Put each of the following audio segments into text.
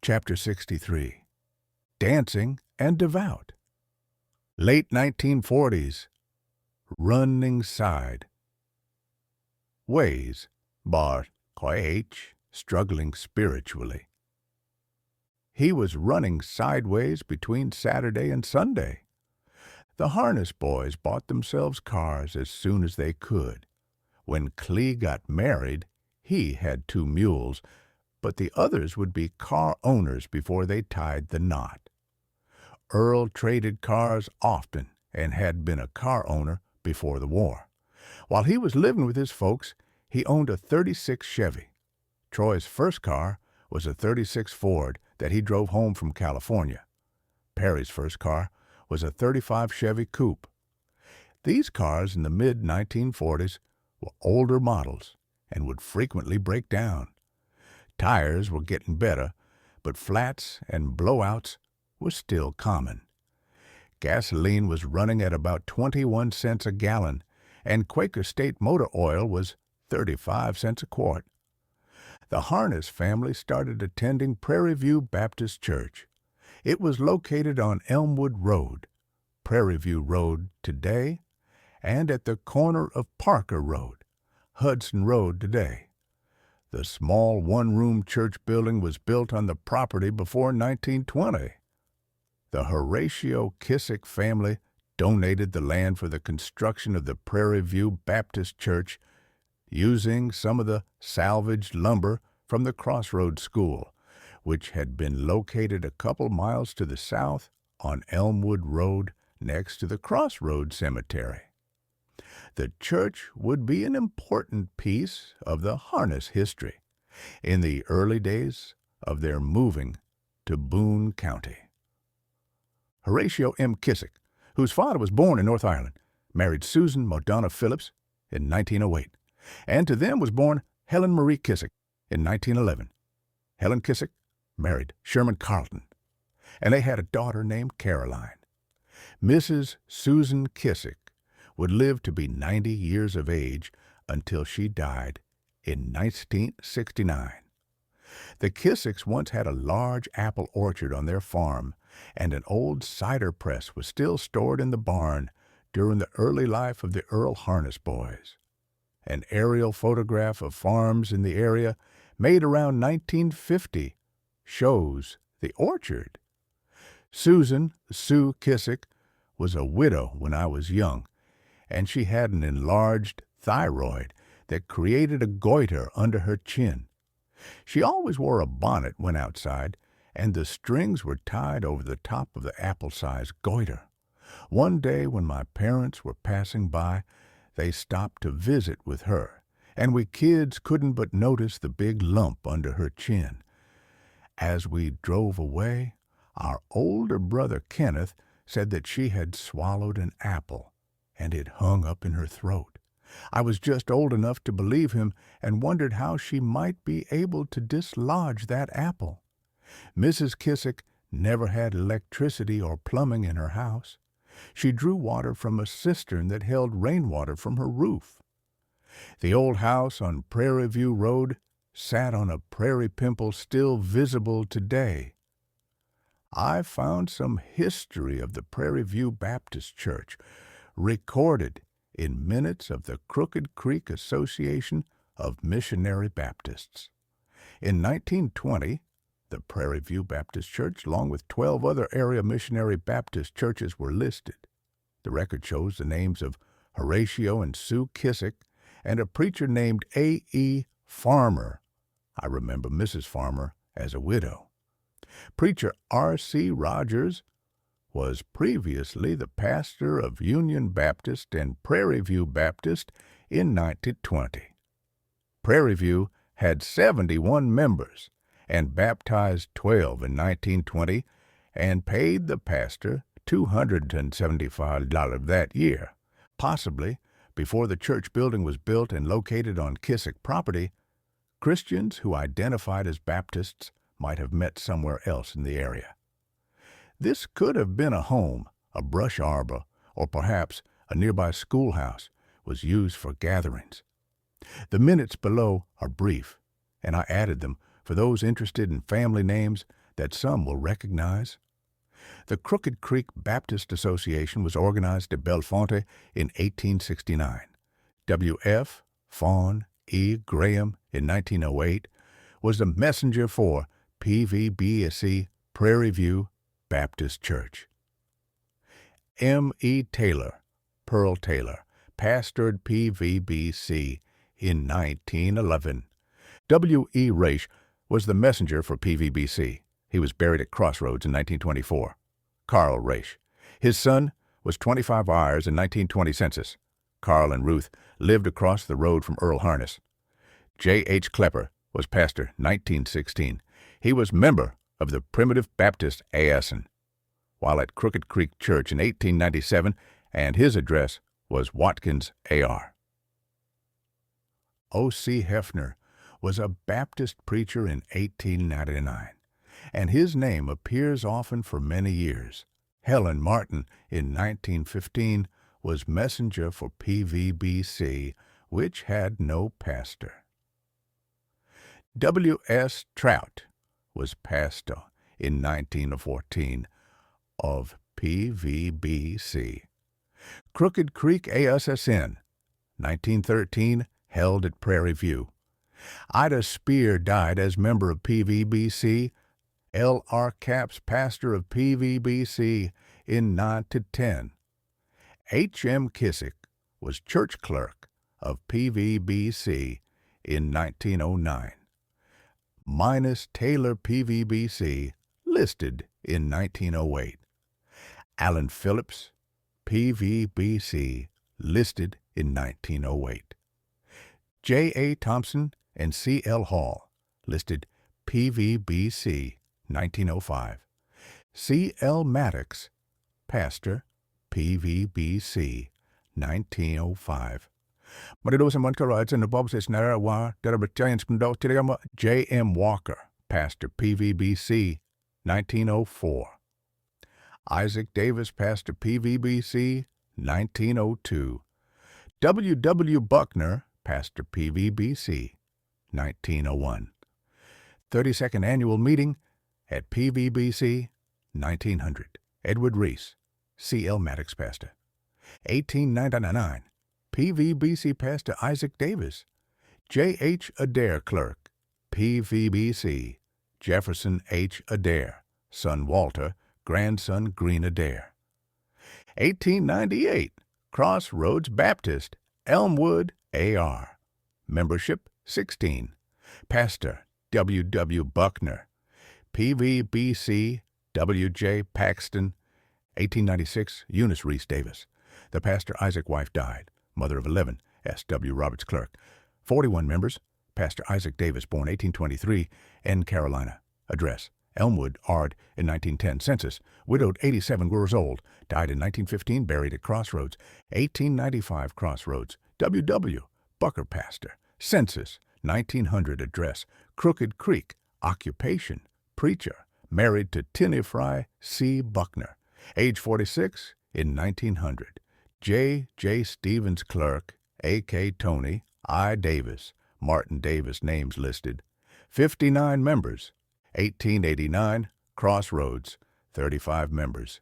Chapter 63. Dancing and Devout. Late 1940s. Running Side. Ways. Bar H. Struggling spiritually. He was running sideways between Saturday and Sunday. The harness boys bought themselves cars as soon as they could. When Clee got married, he had 2 mules, but the others would be car owners before they tied the knot. Earl traded cars often and had been a car owner before the war. While he was living with his folks, he owned a '36 Chevy. Troy's first car was a '36 Ford that he drove home from California. Perry's first car was a '35 Chevy Coupe. These cars in the mid-1940s were older models and would frequently break down. Tires were getting better, but flats and blowouts were still common. Gasoline was running at about 21 cents a gallon, and Quaker State motor oil was 35 cents a quart. The Harness family started attending Prairie View Baptist Church. It was located on Elmwood Road, Prairie View Road today, and at the corner of Parker Road, Hudson Road today. The small one-room church building was built on the property before 1920. The Horatio Kissick family donated the land for the construction of the Prairie View Baptist Church using some of the salvaged lumber from the Crossroads School, which had been located a couple miles to the south on Elmwood Road next to the Crossroads Cemetery. The church would be an important piece of the Harness history in the early days of their moving to Boone County. Horatio M. Kissick, whose father was born in North Ireland, married Susan Modonna Phillips in 1908, and to them was born Helen Marie Kissick in 1911. Helen Kissick married Sherman Carleton, and they had a daughter named Caroline. Mrs. Susan Kissick would live to be 90 years of age until she died in 1969. The Kissicks once had a large apple orchard on their farm, and an old cider press was still stored in the barn during the early life of the Earl Harness boys. An aerial photograph of farms in the area made around 1950 shows the orchard. Susan Sue Kissick was a widow when I was young, and she had an enlarged thyroid that created a goiter under her chin. She always wore a bonnet when outside, and the strings were tied over the top of the apple-sized goiter. One day when my parents were passing by, they stopped to visit with her, and we kids couldn't but notice the big lump under her chin. As we drove away, our older brother Kenneth said that she had swallowed an apple, and it hung up in her throat. I was just old enough to believe him and wondered how she might be able to dislodge that apple. Mrs. Kissick never had electricity or plumbing in her house. She drew water from a cistern that held rainwater from her roof. The old house on Prairie View Road sat on a prairie pimple still visible today. I found some history of the Prairie View Baptist Church, recorded in minutes of the Crooked Creek Association of Missionary Baptists. In 1920, the Prairie View Baptist Church, along with 12 other area missionary Baptist churches, were listed. The record shows the names of Horatio and Sue Kissick and a preacher named A.E. Farmer. I remember Mrs. Farmer as a widow. Preacher R.C. Rogers was previously the pastor of Union Baptist and Prairie View Baptist in 1920. Prairie View had 71 members and baptized 12 in 1920 and paid the pastor $275 that year. Possibly, before the church building was built and located on Kissick property, Christians who identified as Baptists might have met somewhere else in the area. This could have been a home, a brush arbor, or perhaps a nearby schoolhouse was used for gatherings. The minutes below are brief, and I added them for those interested in family names that some will recognize. The Crooked Creek Baptist Association was organized at Bellefonte in 1869. W.F. Fawn E. Graham in 1908 was the messenger for PVBC Prairie View Baptist Church. M. E. Taylor, Pearl Taylor, pastored PVBC in 1911. W. E. Raish was the messenger for PVBC. He was buried at Crossroads in 1924. Carl Raish. His son was 25 Ayers in 1920 census. Carl and Ruth lived across the road from Earl Harness. J. H. Klepper was pastor 1916. He was member of the Primitive Baptist ASN while at Crooked Creek Church in 1897, and his address was Watkins, A.R. O.C. Hefner was a Baptist preacher in 1899, and his name appears often for many years. Helen Martin in 1915 was messenger for PVBC, which had no pastor. W.S. Trout was pastor in 1914 of PVBC. Crooked Creek ASSN, 1913, held at Prairie View. Ida Spear died as member of PVBC. L. R. Capps, pastor of PVBC in 9-10. H. M. Kissick was church clerk of PVBC in 1909. Minus Taylor PVBC, listed in 1908. Allen Phillips, PVBC, listed in 1908. J. A. Thompson and C. L. Hall, listed PVBC, 1905. C. L. Maddox, pastor, PVBC, 1905. Maridos and Montcarides and the Bobs is Narawa, Derabatarians Kundal J. M. Walker, pastor, PVBC, 1904. Isaac Davis, pastor, PVBC, 1902. W. W. Buckner, pastor, PVBC, 1901. 32nd Annual Meeting at PVBC, 1900. Edward Reese, C. L. Maddox, pastor. 1899. PVBC pastor Isaac Davis. J. H. Adair, clerk. PVBC. Jefferson H. Adair, son Walter, grandson Green Adair. 1898. Crossroads Baptist, Elmwood, A.R. Membership 16. Pastor W. W. Buckner. PVBC W. J. Paxton. 1896. Eunice Reese Davis. The pastor Isaac wife died. Mother of 11. S. W. Roberts clerk. 41 members. Pastor Isaac Davis, born 1823, N. Carolina. Address: Elmwood, Ard, in 1910 census. Widowed, 87 years old. Died in 1915, buried at Crossroads. 1895 Crossroads. W. W. Bucker pastor. Census 1900. Address: Crooked Creek. Occupation: preacher. Married to Tinny Fry C. Buckner. Age 46 in 1900. J. J. Stevens clerk. A. K. Tony. I. Davis. Martin Davis names listed. 59 members. 1889 Crossroads. 35 members.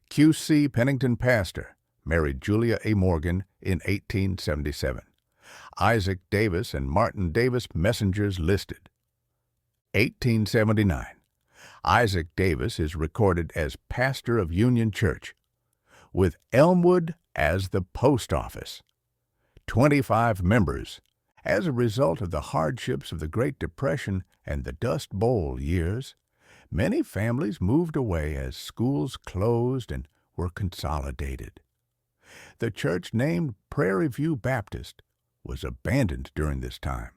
Q. C. Pennington pastor. Married Julia A. Morgan in 1877. Isaac Davis and Martin Davis messengers listed. 1879. Isaac Davis is recorded as pastor of Union Church, with Elmwood as the post office. 25 members. As a result of the hardships of the Great Depression and the Dust Bowl years, many families moved away as schools closed and were consolidated. The church named Prairie View Baptist was abandoned during this time.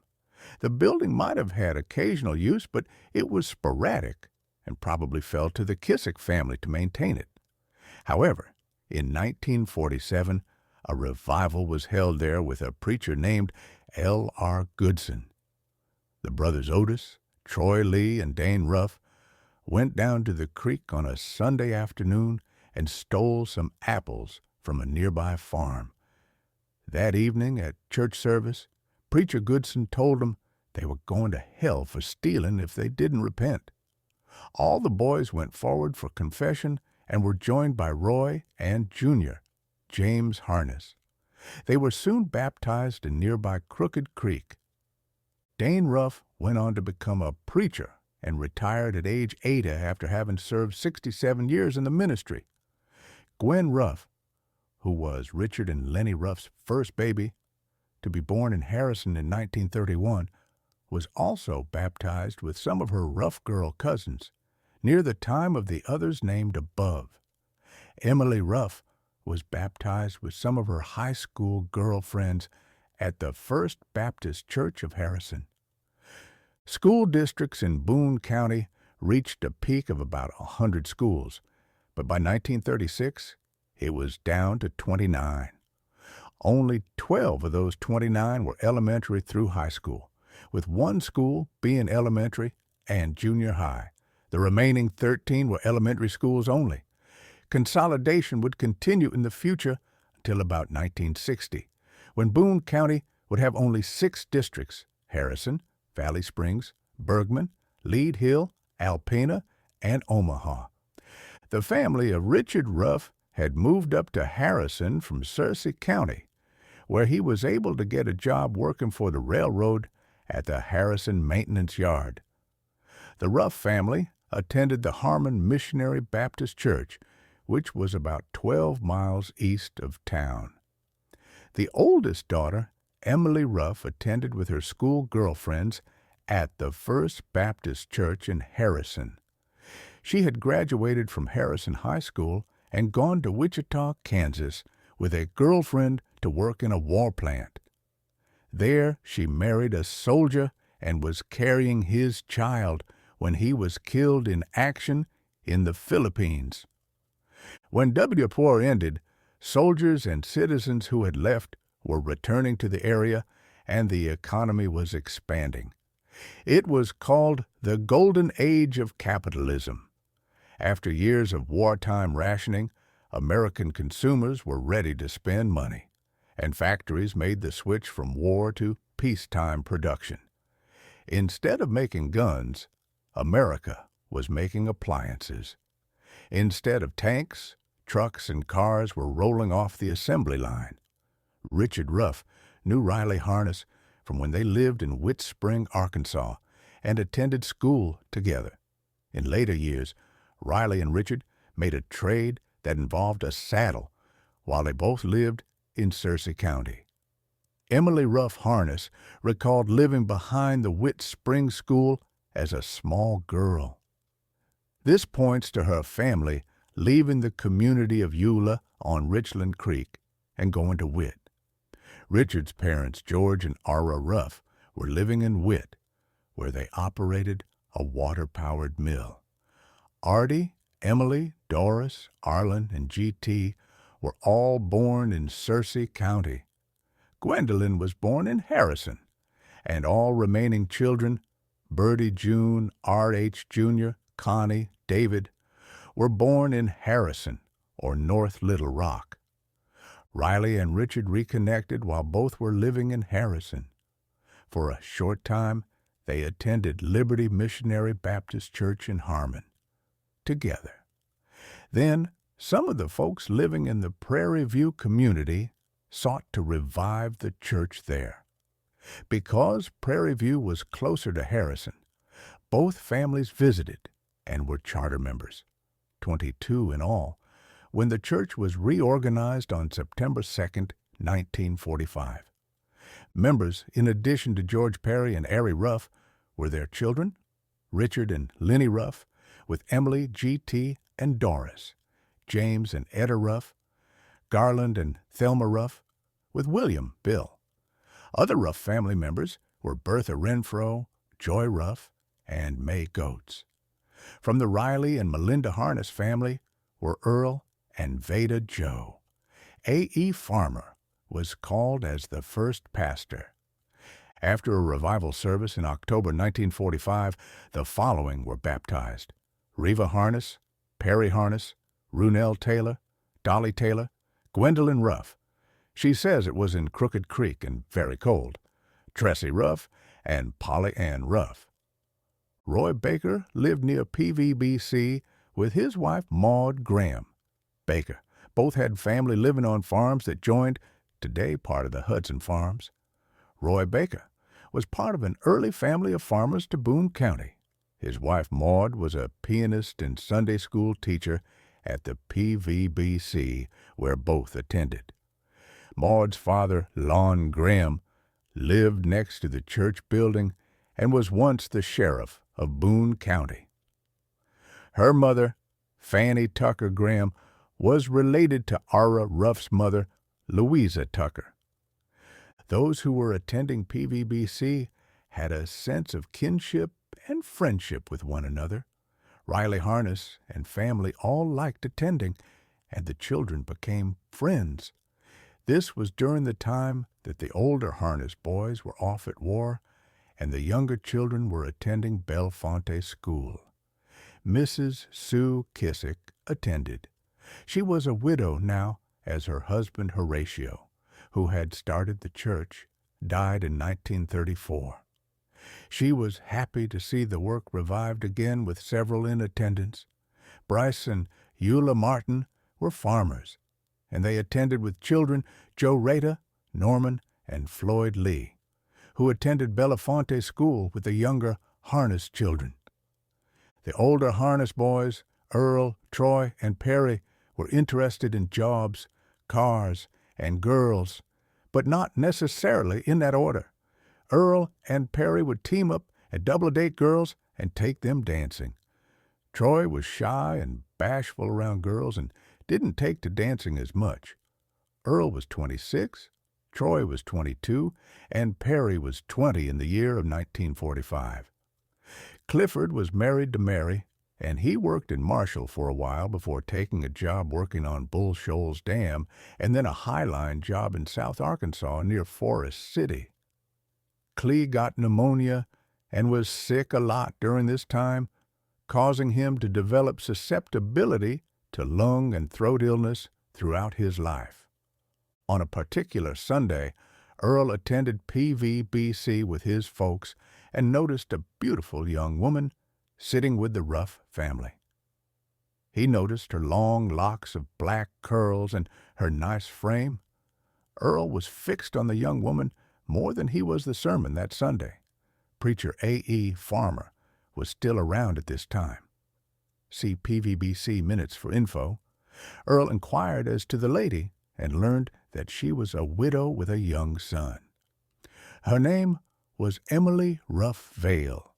The building might have had occasional use, but it was sporadic and probably fell to the Kissick family to maintain it. However, in 1947, a revival was held there with a preacher named L. R. Goodson. The brothers Otis, Troy Lee, and Dane Ruff went down to the creek on a Sunday afternoon and stole some apples from a nearby farm. That evening at church service, Preacher Goodson told them they were going to hell for stealing if they didn't repent. All the boys went forward for confession and were joined by Roy and Junior, James Harness. They were soon baptized in nearby Crooked Creek. Dane Ruff went on to become a preacher and retired at age 80 after having served 67 years in the ministry. Gwen Ruff, who was Richard and Lenny Ruff's first baby, to be born in Harrison in 1931, was also baptized with some of her Ruff girl cousins near the time of the others named above. Emily Ruff was baptized with some of her high school girlfriends at the First Baptist Church of Harrison. School districts in Boone County reached a peak of about 100 schools, but by 1936, it was down to 29. Only 12 of those 29 were elementary through high school, with one school being elementary and junior high. The remaining 13 were elementary schools only. Consolidation would continue in the future until about 1960, when Boone County would have only 6 districts: Harrison, Valley Springs, Bergman, Lead Hill, Alpena, and Omaha. The family of Richard Ruff had moved up to Harrison from Searcy County, where he was able to get a job working for the railroad at the Harrison Maintenance Yard. The Ruff family attended the Harmon Missionary Baptist Church, which was about 12 miles east of town. The oldest daughter, Emily Ruff, attended with her school girlfriends at the First Baptist Church in Harrison. She had graduated from Harrison High School and gone to Wichita, Kansas, with a girlfriend to work in a war plant. There she married a soldier and was carrying his child when he was killed in action in the Philippines. When W. War ended, soldiers and citizens who had left were returning to the area, and the economy was expanding. It was called the Golden Age of Capitalism. After years of wartime rationing, American consumers were ready to spend money, and factories made the switch from war to peacetime production. Instead of making guns, America was making appliances. Instead of tanks, trucks and cars were rolling off the assembly line. Richard Ruff knew Riley Harness from when they lived in Wit Spring, Arkansas, and attended school together. In later years, Riley and Richard made a trade that involved a saddle while they both lived in Searcy County. Emily Ruff Harness recalled living behind the Wit Spring School as a small girl. This points to her family leaving the community of Eula on Richland Creek and going to Wit. Richard's parents, George and Ara Ruff, were living in Wit, where they operated a water-powered mill. Artie, Emily, Doris, Arlen, and G.T. were all born in Searcy County. Gwendolyn was born in Harrison, and all remaining children, Bertie June, R.H. Jr., Connie, David, were born in Harrison or North Little Rock. Riley and Richard reconnected while both were living in Harrison. For a short time, they attended Liberty Missionary Baptist Church in Harmon together. Then, some of the folks living in the Prairie View community sought to revive the church there. Because Prairie View was closer to Harrison, both families visited and were charter members, 22 in all, when the church was reorganized on September 2nd, 1945. Members, in addition to George Perry and Ari Ruff, were their children, Richard and Lenny Ruff, with Emily, G.T., and Doris, James and Etta Ruff, Garland and Thelma Ruff, with William, Bill. Other Ruff family members were Bertha Renfro, Joy Ruff, and May Goetz. From the Riley and Melinda Harness family were Earl and Veda Joe. A.E. Farmer was called as the first pastor. After a revival service in October 1945, the following were baptized: Reva Harness, Perry Harness, Runell Taylor, Dolly Taylor, Gwendolyn Ruff. She says it was in Crooked Creek and very cold. Tressie Ruff and Polly Ann Ruff. Roy Baker lived near PVBC with his wife Maud Graham Baker. Both had family living on farms that joined, today part of the Hudson Farms. Roy Baker was part of an early family of farmers to Boone County. His wife Maud was a pianist and Sunday school teacher at the PVBC, where both attended. Maud's father, Lon Graham, lived next to the church building and was once the sheriff of Boone County. Her mother, Fanny Tucker Graham, was related to Ara Ruff's mother, Louisa Tucker. Those who were attending PVBC had a sense of kinship and friendship with one another. Riley Harness and family all liked attending, and the children became friends. This was during the time that the older Harness boys were off at war, and the younger children were attending Bellefonte School. Mrs. Sue Kissick attended. She was a widow now, as her husband Horatio, who had started the church, died in 1934. She was happy to see the work revived again with several in attendance. Bryce and Eula Martin were farmers, and they attended with children Joe Rada, Norman, and Floyd Lee, who attended Bellefonte School with the younger Harness children. The older Harness boys, Earl, Troy, and Perry, were interested in jobs, cars, and girls, but not necessarily in that order. Earl and Perry would team up and double-date girls and take them dancing. Troy was shy and bashful around girls and didn't take to dancing as much. Earl was 26, Troy was 22, and Perry was 20 in the year of 1945. Clifford was married to Mary, and he worked in Marshall for a while before taking a job working on Bull Shoals Dam and then a Highline job in South Arkansas near Forest City. Clee got pneumonia and was sick a lot during this time, causing him to develop susceptibility to lung and throat illness throughout his life. On a particular Sunday, Earl attended PVBC with his folks and noticed a beautiful young woman sitting with the Ruff family. He noticed her long locks of black curls and her nice frame. Earl was fixed on the young woman more than he was the sermon that Sunday. Preacher A.E. Farmer was still around at this time. See PVBC minutes for info. Earl inquired as to the lady and learned that she was a widow with a young son. Her name was Emily Ruff Vale.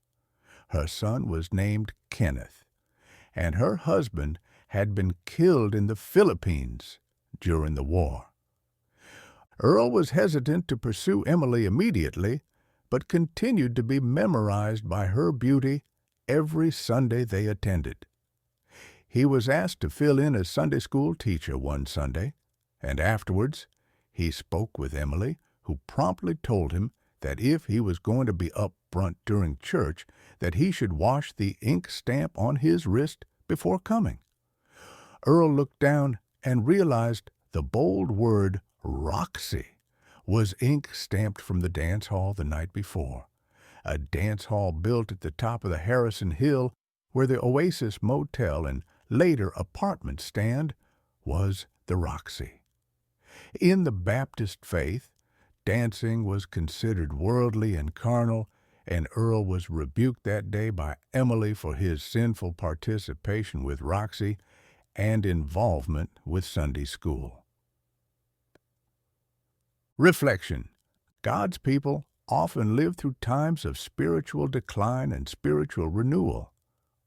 Her son was named Kenneth, and her husband had been killed in the Philippines during the war. Earl was hesitant to pursue Emily immediately, but continued to be memorized by her beauty every Sunday they attended. He was asked to fill in as Sunday school teacher one Sunday, and afterwards he spoke with Emily, who promptly told him that if he was going to be up front during church, that he should wash the ink stamp on his wrist before coming. Earl looked down and realized the bold word Roxy was ink stamped from the dance hall the night before, a dance hall built at the top of the Harrison Hill where the Oasis Motel and later apartment stand was the Roxy. In the Baptist faith, dancing was considered worldly and carnal, and Earl was rebuked that day by Emily for his sinful participation with Roxy and involvement with Sunday school. Reflection. God's people often live through times of spiritual decline and spiritual renewal.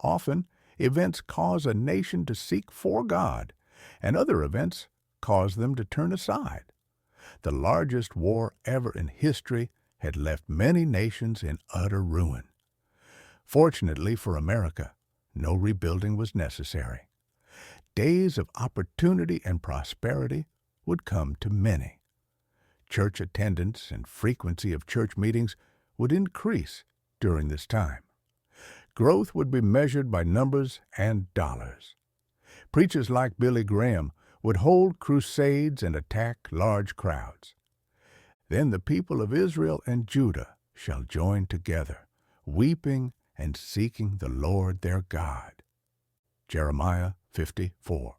Often, events cause a nation to seek for God, and other events cause them to turn aside. The largest war ever in history had left many nations in utter ruin. Fortunately for America, no rebuilding was necessary. Days of opportunity and prosperity would come to many. Church attendance and frequency of church meetings would increase during this time. Growth would be measured by numbers and dollars. Preachers like Billy Graham would hold crusades and attack large crowds. Then the people of Israel and Judah shall join together, weeping and seeking the Lord their God. Jeremiah 54.